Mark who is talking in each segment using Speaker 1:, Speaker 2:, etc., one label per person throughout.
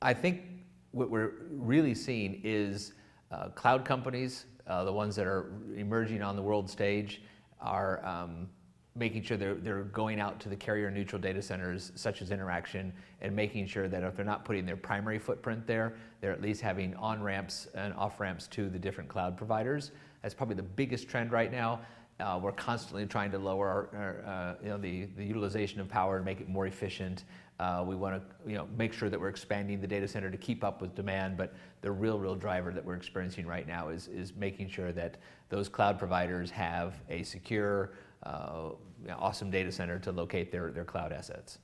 Speaker 1: I think what we're really seeing is cloud companies, the ones that are emerging on the world stage, are making sure they're going out to the carrier-neutral data centers such as Interxion and making sure that if they're not putting their primary footprint there, they're at least having on-ramps and off-ramps to the different cloud providers. That's probably the biggest trend right now. We're constantly trying to lower the utilization of power and make it more efficient. We want to make sure that we're expanding the data center to keep up with demand, but the real driver that we're experiencing right now is making sure that those cloud providers have a secure, awesome data center to locate their cloud assets.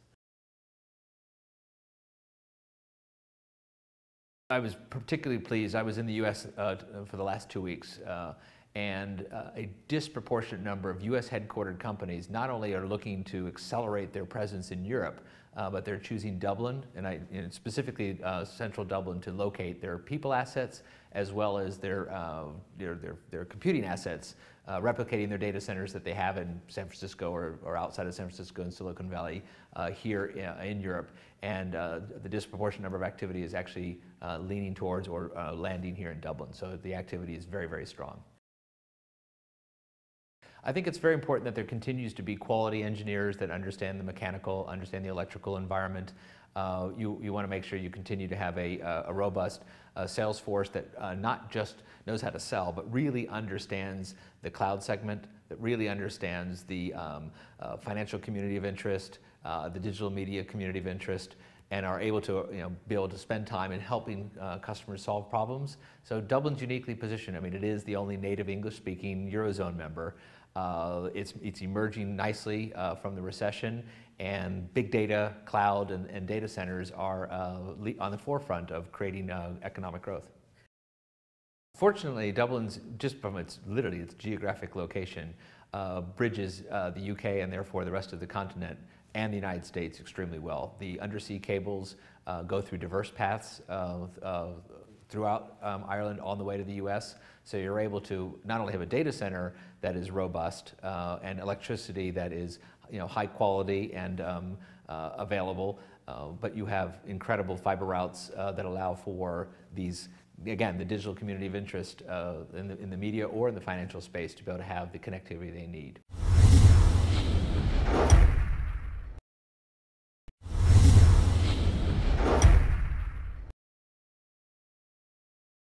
Speaker 1: I was particularly pleased. I was in the U.S. For the last 2 weeks, and a disproportionate number of U.S. headquartered companies not only are looking to accelerate their presence in Europe, but they're choosing Dublin, and specifically central Dublin, to locate their people assets as well as their computing assets, replicating their data centers that they have in San Francisco or outside of San Francisco in Silicon Valley here in Europe. And the disproportionate number of activity is actually leaning towards or landing here in Dublin. So the activity is very strong. I think it's very important that there continues to be quality engineers that understand the mechanical, understand the electrical environment. You want to make sure you continue to have a robust sales force that not just knows how to sell, but really understands the cloud segment, that really understands the financial community of interest, the digital media community of interest, and are able to be able to spend time in helping customers solve problems. So Dublin's uniquely positioned. I mean, it is the only native English-speaking Eurozone member. It's emerging nicely from the recession, and big data, cloud, and data centers are on the forefront of creating economic growth. Fortunately, Dublin's, just from its geographic location, bridges the UK and therefore the rest of the continent and the United States extremely well. The undersea cables go through diverse paths throughout Ireland on the way to the US. So you're able to not only have a data center that is robust and electricity that is high quality and available, but you have incredible fiber routes that allow for these, again, the digital community of interest in the media or in the financial space to be able to have the connectivity they need.